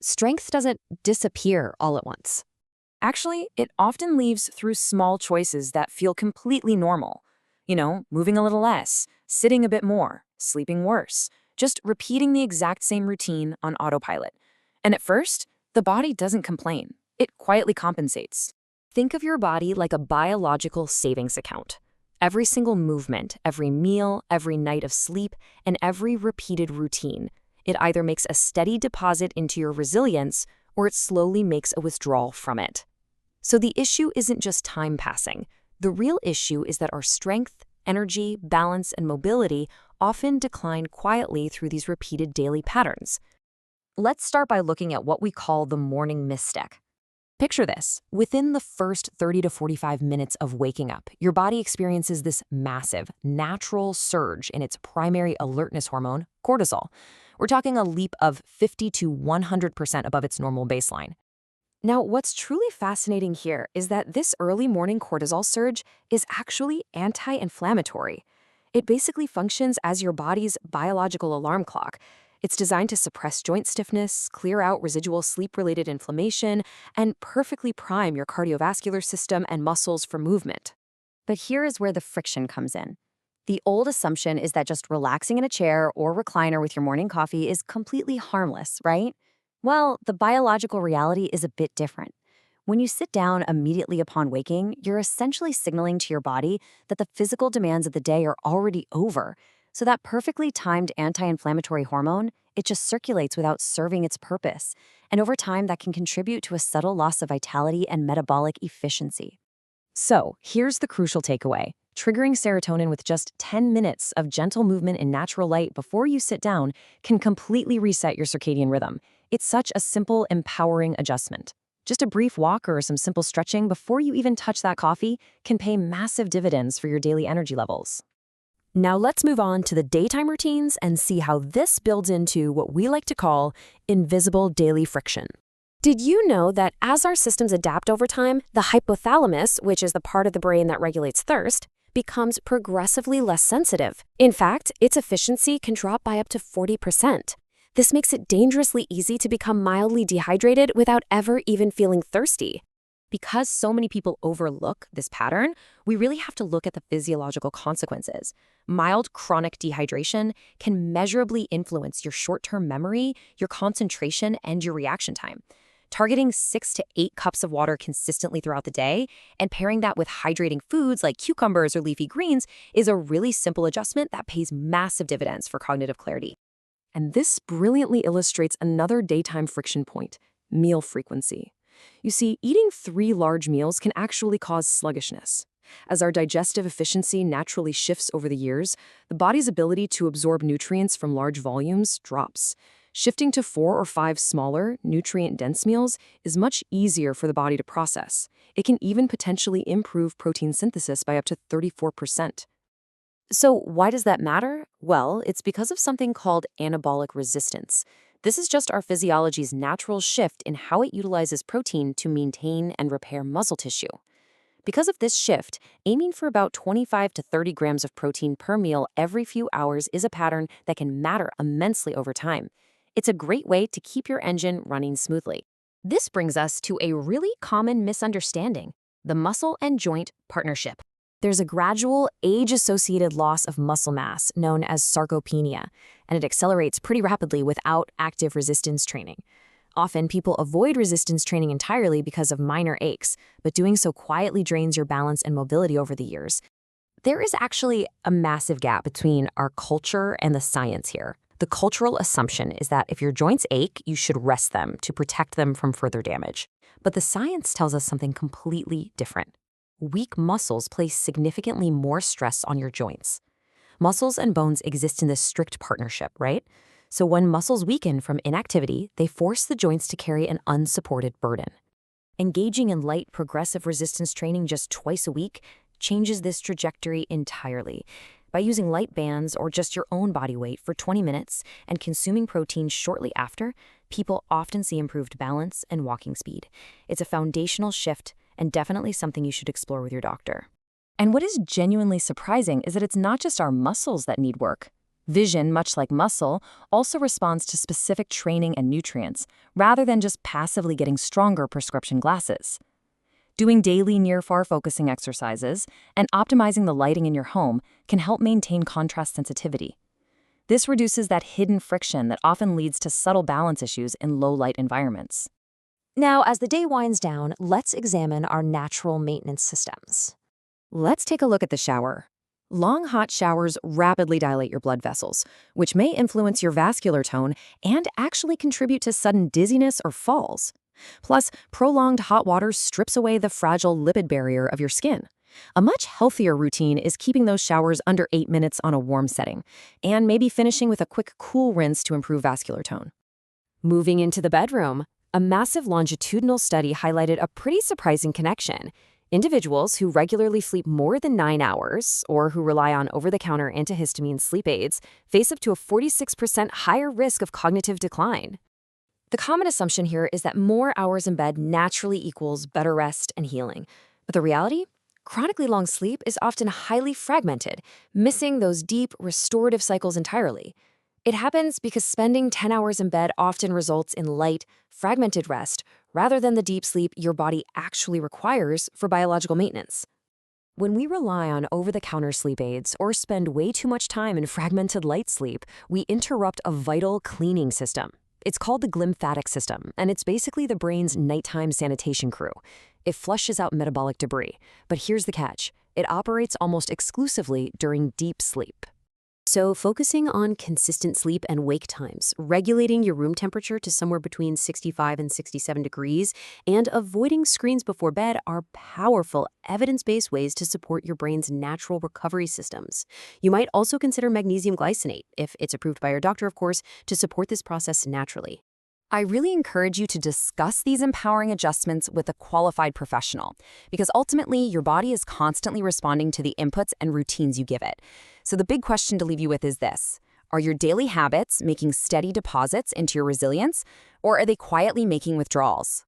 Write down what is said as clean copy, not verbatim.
strength doesn't disappear all at once. Actually, it often leaves through small choices that feel completely normal. Moving a little less, sitting a bit more, sleeping worse, just repeating the exact same routine on autopilot. And at first, the body doesn't complain. It quietly compensates. Think of your body like a biological savings account. Every single movement, every meal, every night of sleep, and every repeated routine, it either makes a steady deposit into your resilience or it slowly makes a withdrawal from it. So the issue isn't just time passing. The real issue is that our strength, energy, balance, and mobility often decline quietly through these repeated daily patterns. Let's start by looking at what we call the morning misstep. Picture this. Within the first 30 to 45 minutes of waking up, your body experiences this massive, natural surge in its primary alertness hormone, cortisol. We're talking a leap of 50 to 100% above its normal baseline. Now, what's truly fascinating here is that this early morning cortisol surge is actually anti-inflammatory. It basically functions as your body's biological alarm clock. It's designed to suppress joint stiffness, clear out residual sleep-related inflammation, and perfectly prime your cardiovascular system and muscles for movement. But here is where the friction comes in. The old assumption is that just relaxing in a chair or recliner with your morning coffee is completely harmless, right? Well, the biological reality is a bit different. When you sit down immediately upon waking, you're essentially signaling to your body that the physical demands of the day are already over. So that perfectly timed anti-inflammatory hormone, it just circulates without serving its purpose. And over time, that can contribute to a subtle loss of vitality and metabolic efficiency. So here's the crucial takeaway. Triggering serotonin with just 10 minutes of gentle movement in natural light before you sit down can completely reset your circadian rhythm. It's such a simple, empowering adjustment. Just a brief walk or some simple stretching before you even touch that coffee can pay massive dividends for your daily energy levels. Now let's move on to the daytime routines and see how this builds into what we like to call invisible daily friction. Did you know that as our systems adapt over time, the hypothalamus, which is the part of the brain that regulates thirst, becomes progressively less sensitive? In fact, its efficiency can drop by up to 40%. This makes it dangerously easy to become mildly dehydrated without ever even feeling thirsty. Because so many people overlook this pattern, we really have to look at the physiological consequences. Mild chronic dehydration can measurably influence your short-term memory, your concentration, and your reaction time. Targeting 6 to 8 cups of water consistently throughout the day and pairing that with hydrating foods like cucumbers or leafy greens is a really simple adjustment that pays massive dividends for cognitive clarity. And this brilliantly illustrates another daytime friction point: meal frequency. You see, eating 3 large meals can actually cause sluggishness. As our digestive efficiency naturally shifts over the years, the body's ability to absorb nutrients from large volumes drops. Shifting to 4 or 5 smaller, nutrient-dense meals is much easier for the body to process. It can even potentially improve protein synthesis by up to 34%. So why does that matter? Well, it's because of something called anabolic resistance. This is just our physiology's natural shift in how it utilizes protein to maintain and repair muscle tissue. Because of this shift, aiming for about 25 to 30 grams of protein per meal every few hours is a pattern that can matter immensely over time. It's a great way to keep your engine running smoothly. This brings us to a really common misunderstanding: the muscle and joint partnership. There's a gradual, age-associated loss of muscle mass known as sarcopenia, and it accelerates pretty rapidly without active resistance training. Often, people avoid resistance training entirely because of minor aches, but doing so quietly drains your balance and mobility over the years. There is actually a massive gap between our culture and the science here. The cultural assumption is that if your joints ache, you should rest them to protect them from further damage. But the science tells us something completely different. Weak muscles place significantly more stress on your joints. Muscles and bones exist in this strict partnership, right? So when muscles weaken from inactivity, they force the joints to carry an unsupported burden. Engaging in light progressive resistance training just twice a week changes this trajectory entirely. By using light bands or just your own body weight for 20 minutes and consuming protein shortly after, people often see improved balance and walking speed. It's a foundational shift and definitely something you should explore with your doctor. And what is genuinely surprising is that it's not just our muscles that need work. Vision, much like muscle, also responds to specific training and nutrients, rather than just passively getting stronger prescription glasses. Doing daily near-far focusing exercises and optimizing the lighting in your home can help maintain contrast sensitivity. This reduces that hidden friction that often leads to subtle balance issues in low-light environments. Now, as the day winds down, let's examine our natural maintenance systems. Let's take a look at the shower. Long, hot showers rapidly dilate your blood vessels, which may influence your vascular tone and actually contribute to sudden dizziness or falls. Plus, prolonged hot water strips away the fragile lipid barrier of your skin. A much healthier routine is keeping those showers under 8 minutes on a warm setting, and maybe finishing with a quick cool rinse to improve vascular tone. Moving into the bedroom, a massive longitudinal study highlighted a pretty surprising connection. Individuals who regularly sleep more than 9 hours, or who rely on over-the-counter antihistamine sleep aids, face up to a 46% higher risk of cognitive decline. The common assumption here is that more hours in bed naturally equals better rest and healing. But the reality? Chronically long sleep is often highly fragmented, missing those deep, restorative cycles entirely. It happens because spending 10 hours in bed often results in light, fragmented rest, rather than the deep sleep your body actually requires for biological maintenance. When we rely on over-the-counter sleep aids or spend way too much time in fragmented light sleep, we interrupt a vital cleaning system. It's called the glymphatic system, and it's basically the brain's nighttime sanitation crew. It flushes out metabolic debris. But here's the catch. It operates almost exclusively during deep sleep. So focusing on consistent sleep and wake times, regulating your room temperature to somewhere between 65 and 67 degrees, and avoiding screens before bed are powerful, evidence-based ways to support your brain's natural recovery systems. You might also consider magnesium glycinate, if it's approved by your doctor, of course, to support this process naturally. I really encourage you to discuss these empowering adjustments with a qualified professional, because ultimately your body is constantly responding to the inputs and routines you give it. So the big question to leave you with is this: are your daily habits making steady deposits into your resilience, or are they quietly making withdrawals?